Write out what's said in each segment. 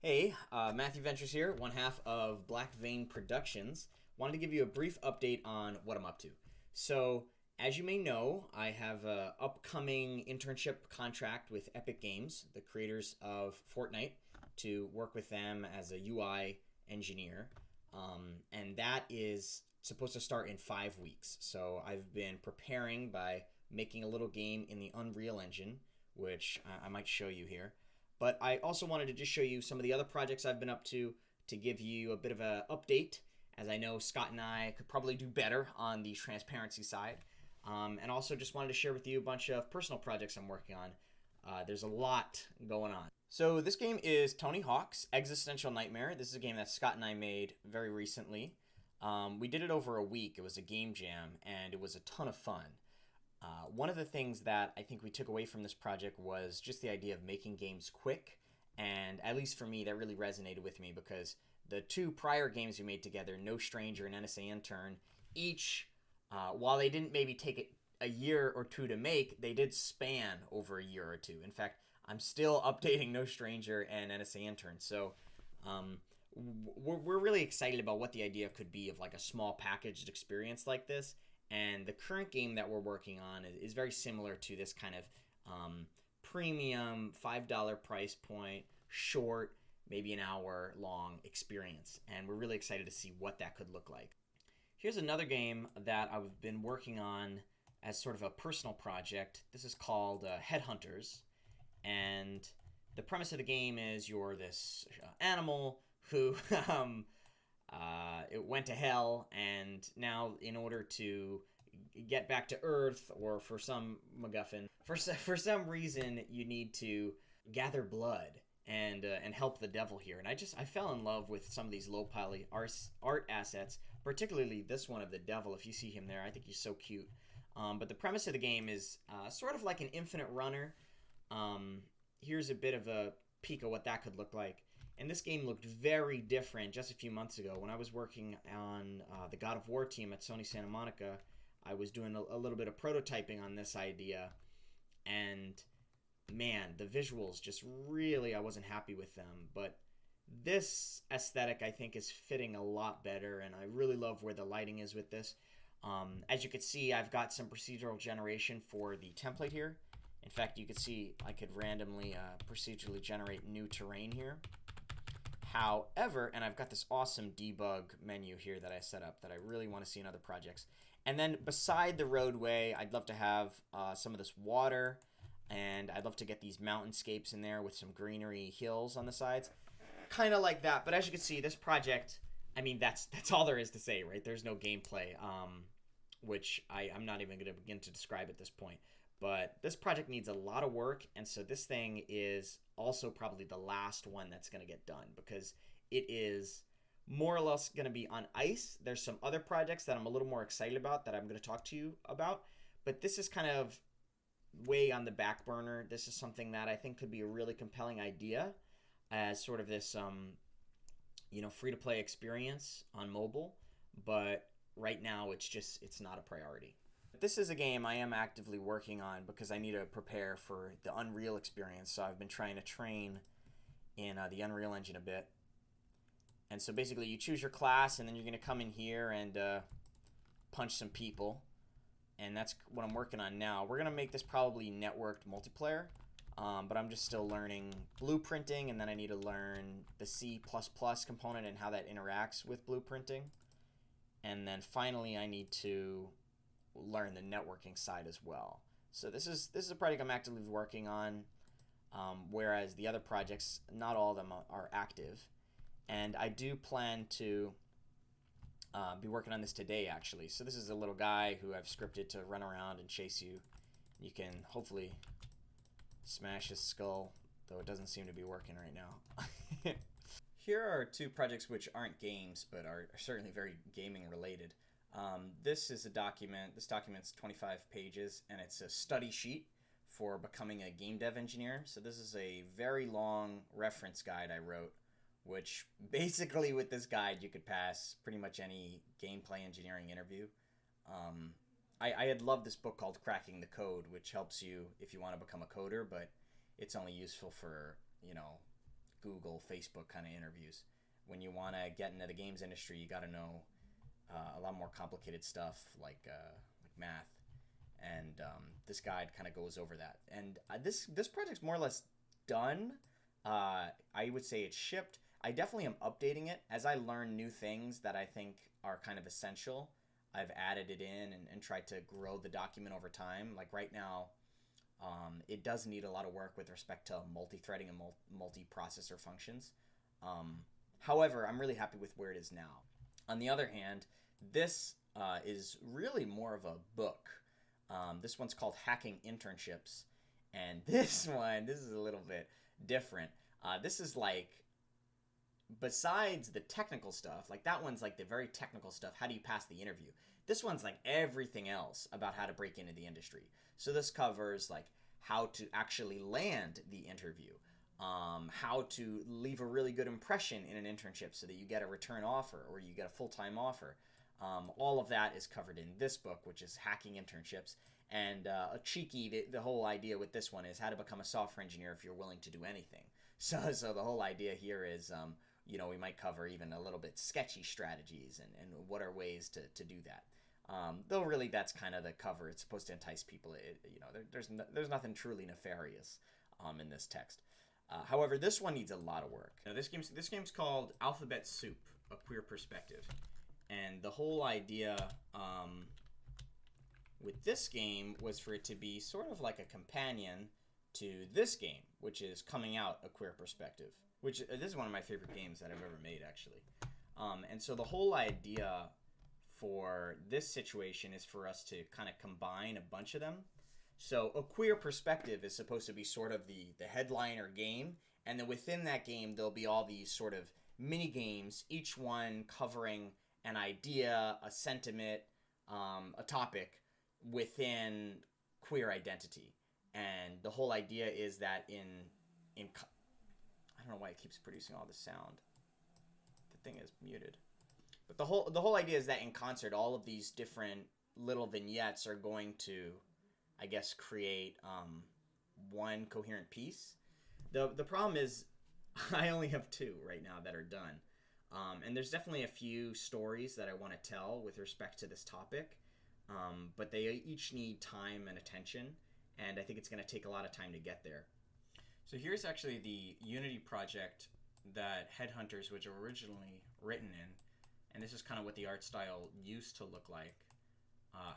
Hey, Matthew Ventures here, one half of Black Vein Productions. Wanted to give you a brief update on what I'm up to. So, as you may know, I have an upcoming internship contract with Epic Games, the creators of Fortnite, to work with them as a UI engineer. And that is supposed to start in 5 weeks. So, I've been preparing by making a little game in the Unreal Engine, which I might show you here. But I also wanted to just show you some of the other projects I've been up to give you a bit of an update, as I know Scott and I could probably do better on the transparency side. And also just wanted to share with you a bunch of personal projects I'm working on. There's a lot going on. So this game is Tony Hawk's Existential Nightmare. This is a game that Scott and I made very recently. We did it over a week. It was a game jam, and it was a ton of fun. One of the things that I think we took away from this project was just the idea of making games quick, and at least for me, that really resonated with me because the two prior games we made together, No Stranger and NSA Intern, each, while they didn't maybe take it a year or two to make, they did span over a year or two. In fact, I'm still updating No Stranger and NSA Intern, so we're really excited about what the idea could be of like a small packaged experience like this. And the current game that we're working on is very similar to this kind of premium $5 price point, short, maybe an hour long experience. And we're really excited to see what that could look like. Here's another game that I've been working on as sort of a personal project. This is called Headhunters. And the premise of the game is you're this animal who it went to hell, and now in order to get back to Earth, or for some MacGuffin, for some reason, you need to gather blood and help the devil here. And I fell in love with some of these low poly art assets, particularly this one of the devil. If you see him there, I think he's so cute. But the premise of the game is sort of like an infinite runner. Here's a bit of a peek of what that could look like. And this game looked very different just a few months ago. When I was working on the God of War team at Sony Santa Monica, I was doing a little bit of prototyping on this idea. And man, the visuals just really, I wasn't happy with them. But this aesthetic, I think, is fitting a lot better. And I really love where the lighting is with this. As you can see, I've got some procedural generation for the template here. In fact, you can see I could randomly procedurally generate new terrain here. However, and I've got this awesome debug menu here that I set up that I really want to see in other projects. And then beside the roadway, I'd love to have some of this water, and I'd love to get these mountainscapes in there with some greenery hills on the sides. Kind of like that. But as you can see, this project, I mean, that's all there is to say, right? There's no gameplay, which I'm not even going to begin to describe at this point. But this project needs a lot of work, and so this thing is also probably the last one that's going to get done because it is more or less going to be on ice. There's some other projects that I'm a little more excited about that I'm going to talk to you about, but this is kind of way on the back burner. This is something that I think could be a really compelling idea as sort of this free-to-play experience on mobile, but right now it's not a priority. This is a game I am actively working on because I need to prepare for the Unreal experience. So I've been trying to train in the Unreal Engine a bit. And so basically you choose your class, and then you're going to come in here and punch some people. And that's what I'm working on now. We're going to make this probably networked multiplayer. But I'm just still learning blueprinting, and then I need to learn the C++ component and how that interacts with blueprinting. And then finally I need to learn the networking side as well. So this is a project I'm actively working on, whereas the other projects, not all of them are active. And I do plan to be working on this today, actually. So this is a little guy who I've scripted to run around and chase you. You can hopefully smash his skull, though it doesn't seem to be working right now. Here are two projects which aren't games, but are certainly very gaming related. This is a document. This document's 25 pages, and it's a study sheet for becoming a game dev engineer. So this is a very long reference guide I wrote, which basically with this guide you could pass pretty much any gameplay engineering interview. I had loved this book called Cracking the Code, which helps you if you want to become a coder, but it's only useful for, Google, Facebook kind of interviews. When you want to get into the games industry, you got to know a lot more complicated stuff like math. And this guide kind of goes over that. And this project's more or less done. I would say it's shipped. I definitely am updating it as I learn new things that I think are kind of essential. I've added it in and tried to grow the document over time. Like right now, it does need a lot of work with respect to multi-threading and multi-processor functions. However, I'm really happy with where it is now. On the other hand, this is really more of a book. This one's called Hacking Internships. And this is a little bit different. This is like, besides the technical stuff, like that one's like the very technical stuff. How do you pass the interview? This one's like everything else about how to break into the industry. So this covers like how to actually land the interview, how to leave a really good impression in an internship so that you get a return offer or you get a full-time offer. All of that is covered in this book, which is Hacking Internships. And the whole idea with this one is how to become a software engineer if you're willing to do anything. So the whole idea here is, we might cover even a little bit sketchy strategies and what are ways to do that. Though really that's kind of the cover. It's supposed to entice people. There's nothing truly nefarious in this text. However, this one needs a lot of work. Now, this game's called Alphabet Soup: A Queer Perspective. And the whole idea with this game was for it to be sort of like a companion to this game, which is Coming Out: A Queer Perspective, which this is one of my favorite games that I've ever made, actually. And so the whole idea for this situation is for us to kind of combine a bunch of them. So A Queer Perspective is supposed to be sort of the headliner game, and then within that game there'll be all these sort of mini games, each one covering an idea, a sentiment, a topic within queer identity. And the whole idea is that in I don't know why it keeps producing all this sound. The thing is muted. But the whole idea is that in concert, all of these different little vignettes are going to, I guess, create one coherent piece. The problem is I only have 2 right now that are done. And there's definitely a few stories that I want to tell with respect to this topic, but they each need time and attention, and I think it's going to take a lot of time to get there. So here's actually the Unity project that Headhunters was originally written in, and this is kind of what the art style used to look like.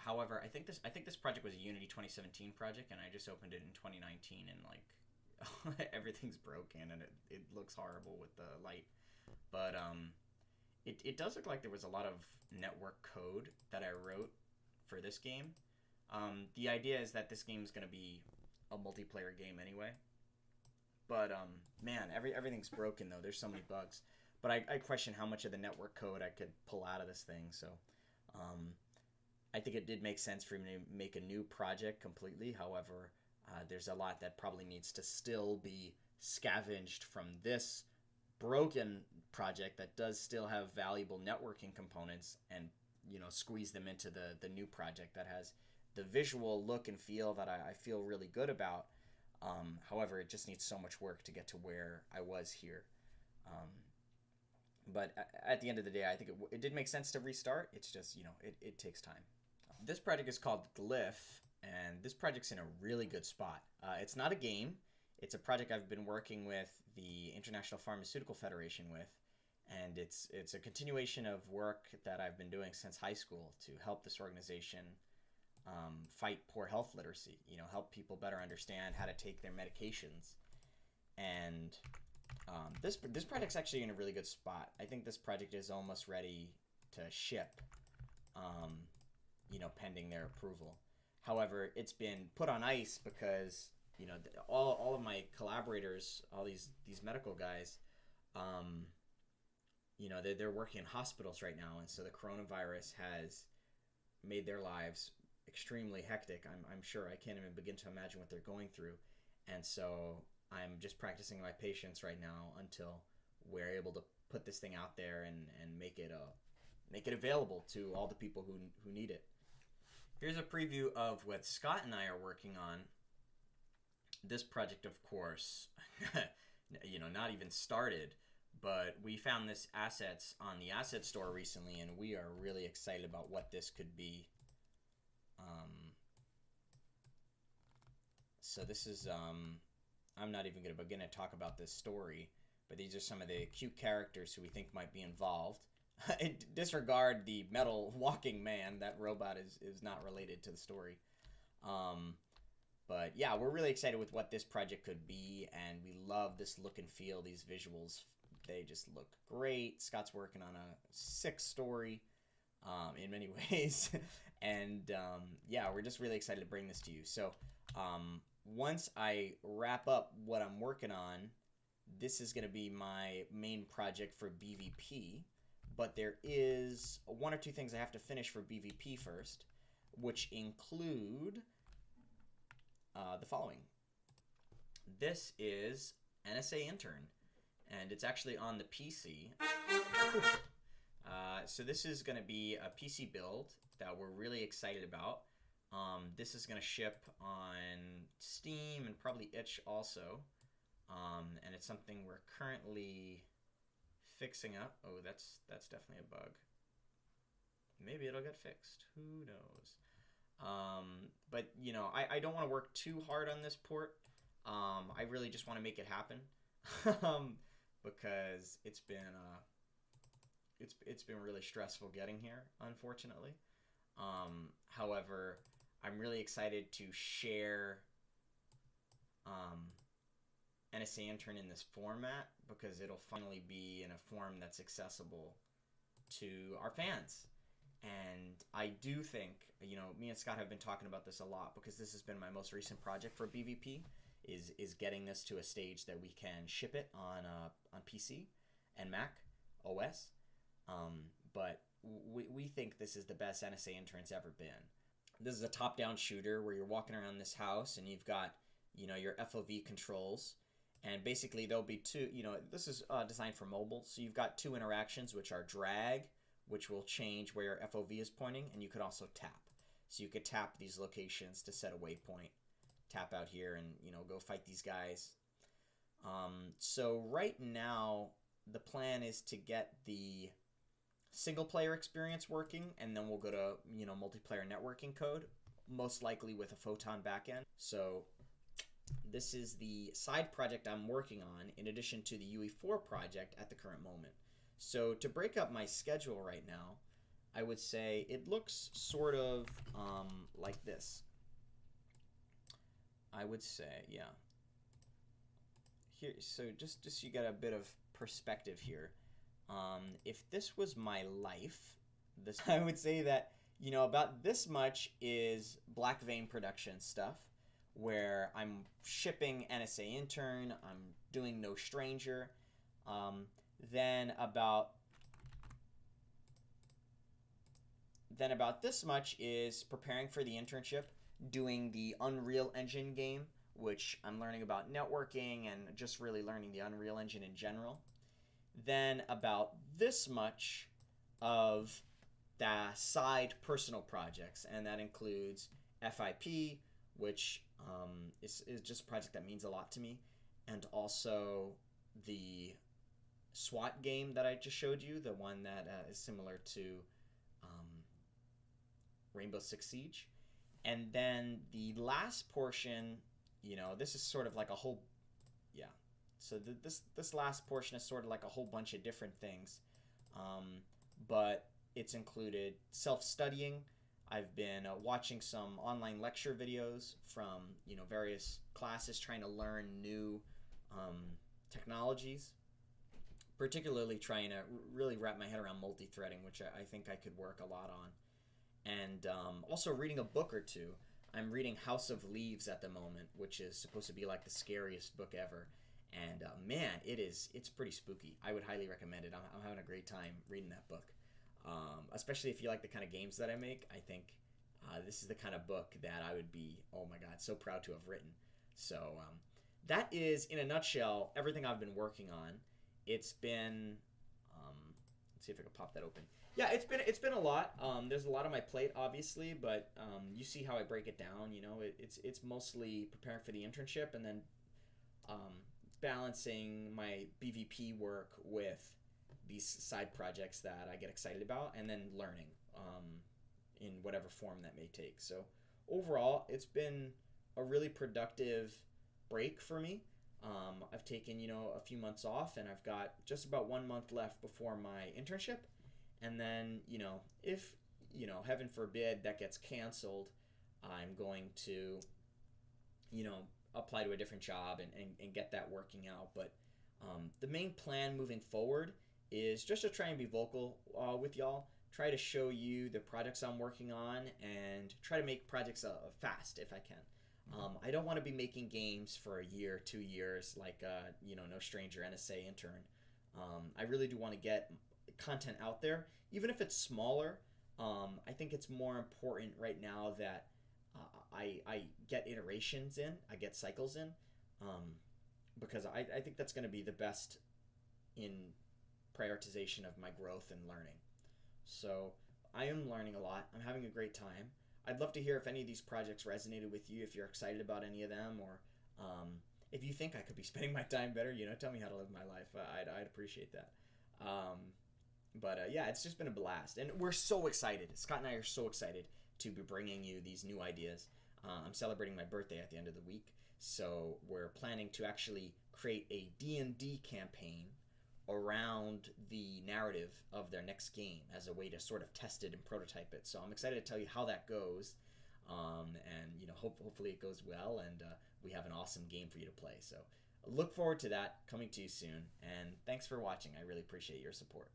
However, I think this project was a Unity 2017 project, and I just opened it in 2019, and like everything's broken and it looks horrible with the light. But it does look like there was a lot of network code that I wrote for this game. The idea is that this game is going to be a multiplayer game anyway. But man, everything's broken though. There's so many bugs. But I question how much of the network code I could pull out of this thing. So I think it did make sense for me to make a new project completely. However, there's a lot that probably needs to still be scavenged from this broken project that does still have valuable networking components, and squeeze them into the new project that has the visual look and feel that I feel really good about. However, it just needs so much work to get to where I was here. But at the end of the day, I think it did make sense to restart. It's just, it takes time. This project is called Glyph, and this project's in a really good spot. It's not a game. It's a project I've been working with the International Pharmaceutical Federation with, and it's a continuation of work that I've been doing since high school to help this organization fight poor health literacy, help people better understand how to take their medications. And this project's actually in a really good spot. I think this project is almost ready to ship, pending their approval. However, it's been put on ice because all of my collaborators, all these medical guys, they're working in hospitals right now, and so the coronavirus has made their lives extremely hectic. I'm sure I can't even begin to imagine what they're going through, and so I'm just practicing my patience right now until we're able to put this thing out there and make it available to all the people who need it. Here's a preview of what Scott and I are working on. This project, of course, not even started. But we found this assets on the asset store recently, and we are really excited about what this could be. So this is, I'm not even going to begin to talk about this story, but these are some of the cute characters who we think might be involved. Disregard the metal walking man. That robot is not related to the story. But yeah, we're really excited with what this project could be, and we love this look and feel, these visuals. They just look great. Scott's working on a 6 story in many ways. And yeah, we're just really excited to bring this to you. So once I wrap up what I'm working on, this is going to be my main project for BVP. But there is 1 or 2 things I have to finish for BVP first, which include the following. This is NSA Intern, and it's actually on the PC. So this is going to be a PC build that we're really excited about. This is going to ship on Steam and probably itch also. And it's something we're currently fixing up. Oh, that's definitely a bug. Maybe it'll get fixed. Who knows? But I don't want to work too hard on this port. I really just want to make it happen. Because it's been really stressful getting here, unfortunately. However, I'm really excited to share NSA Intern in this format because it'll finally be in a form that's accessible to our fans. And I do think, me and Scott have been talking about this a lot because this has been my most recent project for BVP, is getting this to a stage that we can ship it on PC and Mac OS. But we think this is the best NSA Intern's ever been. This is a top-down shooter where you're walking around this house and you've got, your FOV controls. And basically there'll be 2, this is designed for mobile. So you've got 2 interactions, which are drag, which will change where your FOV is pointing, and you could also tap. So you could tap these locations to set a waypoint. Tap out here and, go fight these guys. So right now, the plan is to get the single-player experience working, and then we'll go to, multiplayer networking code, most likely with a Photon backend. So this is the side project I'm working on, in addition to the UE4 project at the current moment. So to break up my schedule right now, I would say it looks sort of like this. I would say, yeah. Here, so just so you get a bit of perspective here. If this was my life, I would say that, about this much is Black Vein production stuff, where I'm shipping NSA Intern, I'm doing No Stranger. Then about this much is preparing for the internship, doing the Unreal Engine game, which I'm learning about networking and just really learning the Unreal Engine in general. Then about this much of the side personal projects, and that includes FIP, which is just a project that means a lot to me, and also the SWAT game that I just showed you, the one that is similar to Rainbow Six Siege. And then the last portion, this is sort of like a whole, so this last portion is sort of like a whole bunch of different things, but it's included self-studying. I've been watching some online lecture videos from, various classes trying to learn new technologies, particularly trying to really wrap my head around multi-threading, which I think I could work a lot on. And also reading a book or 2. I'm reading House of Leaves at the moment, which is supposed to be like the scariest book ever. And man, it's pretty spooky. I would highly recommend it. I'm having a great time reading that book. Especially if you like the kind of games that I make. I think this is the kind of book that I would be, oh my God, so proud to have written. So that is, in a nutshell, everything I've been working on. It's been, let's see if I can pop that open. Yeah, it's been a lot. There's a lot on my plate, obviously, but you see how I break it down. It's mostly preparing for the internship, and then balancing my BVP work with these side projects that I get excited about, and then learning in whatever form that may take. So overall, it's been a really productive break for me. I've taken, a few months off, and I've got just about 1 month left before my internship. And then, if, heaven forbid that gets canceled, I'm going to, apply to a different job and get that working out. But the main plan moving forward is just to try and be vocal with y'all, try to show you the projects I'm working on, and try to make projects fast if I can. I don't want to be making games for a year, 2 years, like no stranger NSA intern. I really do want to get content out there, even if it's smaller. I think it's more important right now that I get iterations in, I get cycles in, because I think that's going to be the best in prioritization of my growth and learning. So I am learning a lot. I'm having a great time. I'd love to hear if any of these projects resonated with you, if you're excited about any of them, or if you think I could be spending my time better, tell me how to live my life. I'd appreciate that. But yeah, it's just been a blast. And we're so excited. Scott and I are so excited to be bringing you these new ideas. I'm celebrating my birthday at the end of the week, so we're planning to actually create a D&D campaign around the narrative of their next game as a way to sort of test it and prototype it. So I'm excited to tell you how that goes, and hopefully it goes well, and we have an awesome game for you to play. So look forward to that coming to you soon, and thanks for watching. I really appreciate your support.